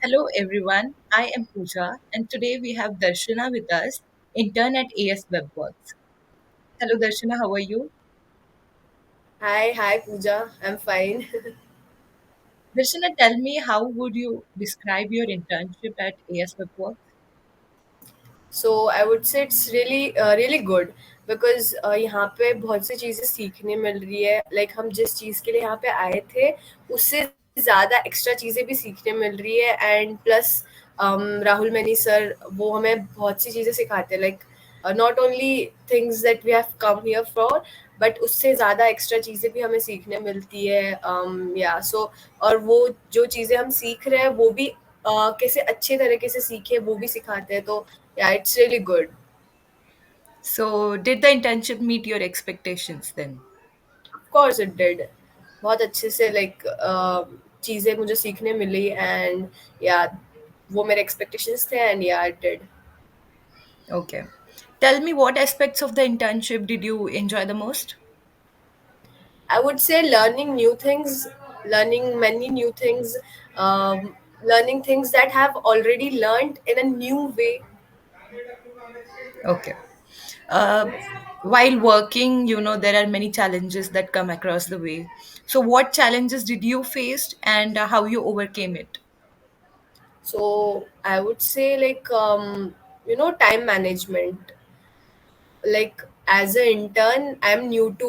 Hello everyone, I am Pooja and today we have Darshana with us, intern at AS WebWorks. Hello Darshana, how are you? Hi, Pooja. I'm fine. Darshana, tell me how would you describe your internship at AS WebWorks? So I would say it's really good because यहाँ पे बहुत सी चीज़ें सीखने मिल रही है. Like हम जिस चीज़ के लिए यहाँ पे आए थे, उससे ज़्यादा एक्स्ट्रा चीज़ें भी सीखने मिल रही है. And plus Rahul Maini sir वो हमें बहुत सी चीज़ें सिखाते हैं. Like not only things that we have come here for, but उससे ज़्यादा एक्स्ट्रा चीज़ें भी हमें सीखने मिलती है. या सो और वो जो चीज़ें हम सीख रहे हैं वो भी कैसे अच्छे तरीके से सीखे वो भी सिखाते हैं. तो yeah, it's really good. So, did the internship meet your expectations then? Of course it did. बहुत अच्छे से लाइक चीज़ें मुझे सीखने मिली. एंड या वो मेरे एक्सपेक्टेशंस थे. एंड या it did. Okay. Tell me what aspects of the internship did you enjoy the most? I would say learning new things, learning many new things, learning things that have already learned in a new way. Okay. Uh, while working, there are many challenges that come across the way. So, what challenges did you face and how you overcame it? So I would say time management. Like as an intern I'm new to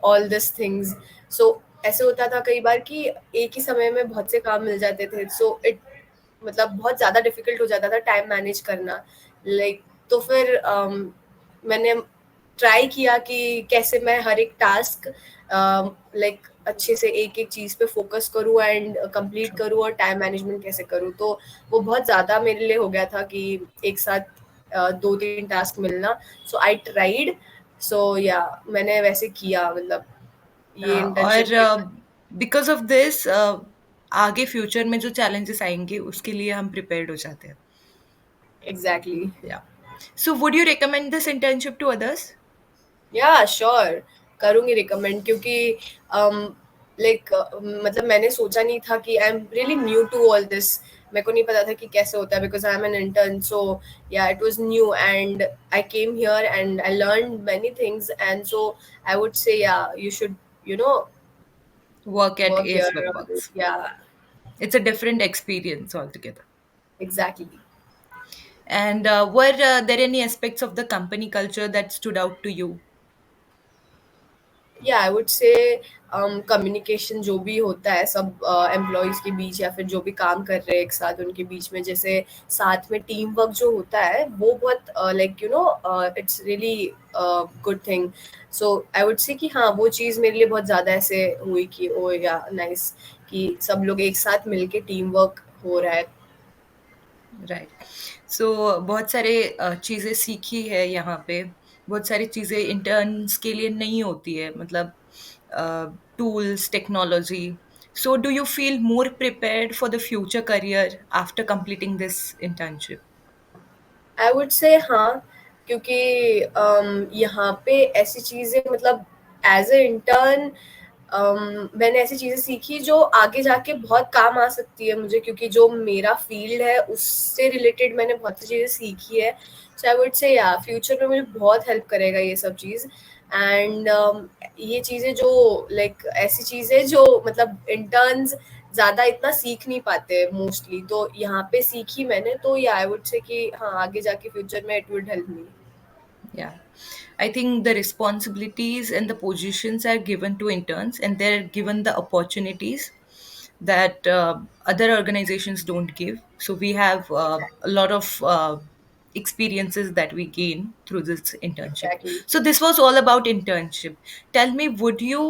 all these things. So ऐसे होता था कई बार कि एक ही समय में बहुत से काम मिल जाते थे. सो इट मतलब बहुत ज़्यादा डिफिकल्ट हो जाता था टाइम मैनेज करना. लाइक तो फिर मैंने ट्राई किया कि कैसे मैं हर एक टास्क लाइक अच्छे से एक एक चीज़ पे फोकस करूँ एंड कंप्लीट करूँ और टाइम मैनेजमेंट कैसे करूँ. तो वो बहुत ज़्यादा मेरे लिए हो गया था कि एक साथ दो तीन टास्क मिलना. सो आई ट्राइड. सो या मैंने वैसे किया मतलब ये और इंटर्नशिप एक. बिकॉज ऑफ दिस आगे फ्यूचर में जो चैलेंजेस आएंगे उसके लिए हम प्रिपेयर्ड हो जाते हैं. Exactly. Yeah so would you recommend this internship to others? Yeah sure करूंगी रिकमेंड क्योंकि लाइक मतलब मैंने सोचा नहीं था कि I am really new to all this. मेरे को नहीं पता था कि कैसे होता है because I am an intern. So yeah it was new and I came here and I learn many things. And so I would say yeah you should you know Work at work AS here. WebWorks. या It's a different experience altogether. Exactly. And were there any aspects of the company culture that stood out to you? या आई would से communication जो भी होता है सब employees के बीच या फिर जो भी काम कर रहे हैं एक साथ उनके बीच में जैसे साथ में टीम वर्क जो होता है वो बहुत it's really good thing. So I would से कि हाँ वो चीज़ मेरे लिए बहुत ज़्यादा ऐसे हुई कि ओ या नाइस कि सब लोग एक साथ मिलके टीम वर्क हो रहा है. राइट. सो बहुत सारे चीज़ें सीखी है यहाँ पे. बहुत सारी चीज़ें इंटर्न्स के लिए नहीं होती है, मतलब tools, technology. So do you feel more prepared for the future career after completing this internship? I would से हाँ. क्योंकि यहाँ पे ऐसी चीज़ें मतलब एज ए इंटर्न मैंने ऐसी चीज़ें सीखी जो आगे जाके बहुत काम आ सकती है मुझे क्योंकि जो मेरा फील्ड है उससे रिलेटेड मैंने बहुत सी चीज़ें सीखी है. सो आई वुड से या फ्यूचर में मुझे बहुत हेल्प करेगा ये सब चीज़. एंड ये चीज़ें जो लाइक ऐसी चीज़ें जो मतलब इंटर्न्स ज़्यादा इतना सीख नहीं पाते मोस्टली. तो यहाँ पे सीखी मैंने. तो या आई वुड से कि हाँ आगे जाके फ्यूचर में it would help me. Yeah. I think the responsibilities and the positions are given to interns, and they're given the opportunities that other organizations don't give. So we have a lot of experiences that we gain through this internship. Exactly. So this was all about internship. Tell me, would you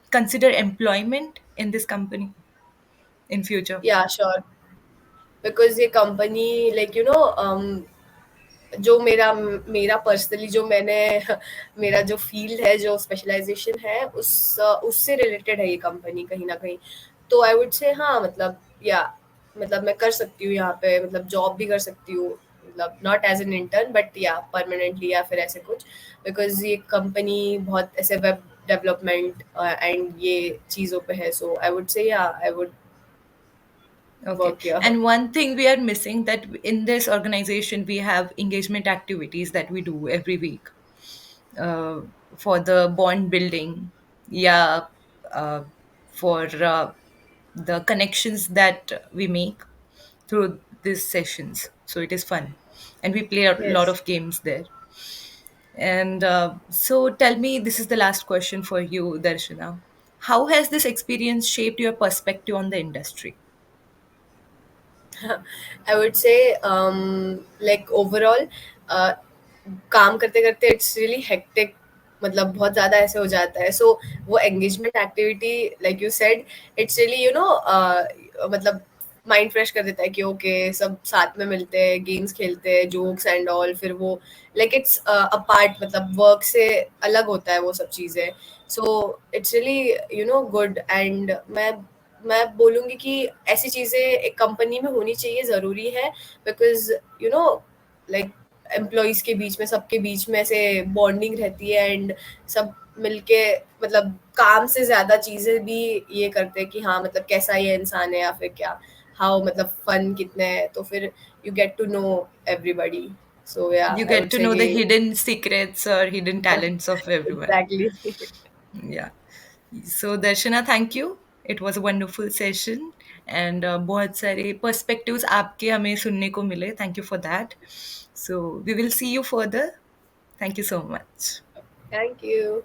consider employment in this company in future? या sure. Because ये company जो मेरा मेरा personally जो मैंने मेरा जो field है जो स्पेशलाइजेशन है उससे रिलेटेड है ये कंपनी कहीं ना कहीं. तो आई वुड से हाँ मतलब या मतलब मैं कर सकती हूँ यहाँ पे मतलब जॉब भी कर सकती हूँ मतलब not as an intern but या परमानेंटली या फिर ऐसे कुछ. बिकॉज ये कंपनी बहुत ऐसे वेब डेवलपमेंट एंड ये चीज़ों पे है. सो आई वुड से या I would Okay. work here. And one thing we are missing, that in this organization we have engagement activities that we do every week, uh, for the bond building. Yeah, uh, for the connections that we make through these sessions. So it is fun, and we play a lot Yes. of games there. And so, tell me, this is the last question for you, Darshana. How has this experience shaped your perspective on the industry? I would say, like overall, uh, काम करते करते it's really hectic, मतलब बहुत ज़्यादा ऐसे हो जाता है. सो वो engagement activity, like you said, it's really मतलब माइंड फ्रेश कर देता है कि ओके सब साथ में मिलते हैं, गेम्स खेलते हैं, जोक्स एंड ऑल. फिर वो लाइक इट्स अ पार्ट, मतलब वर्क से अलग होता है वो सब चीज़ें. So it's really good. And मैं बोलूँगी कि ऐसी चीज़ें एक कंपनी में होनी चाहिए, ज़रूरी है. Because you know like employees के बीच में, सबके बीच में ऐसे बॉन्डिंग रहती है. एंड सब मिलके मतलब काम से ज़्यादा चीज़ें भी ये करते हैं कि हाँ, मतलब कैसा ये इंसान है, या फिर क्या, हाउ, मतलब फन कितने हैं, तो फिर you get to know everybody. So yeah You I get would to say know the कि hidden secrets or hidden talents of everyone. Exactly. Yeah. So, Darshana, thank you. It was a wonderful session. And बहुत सारे perspectives आपके हमें सुनने को मिले. Thank you for that. So, we will see you further. Thank you so much. Thank you.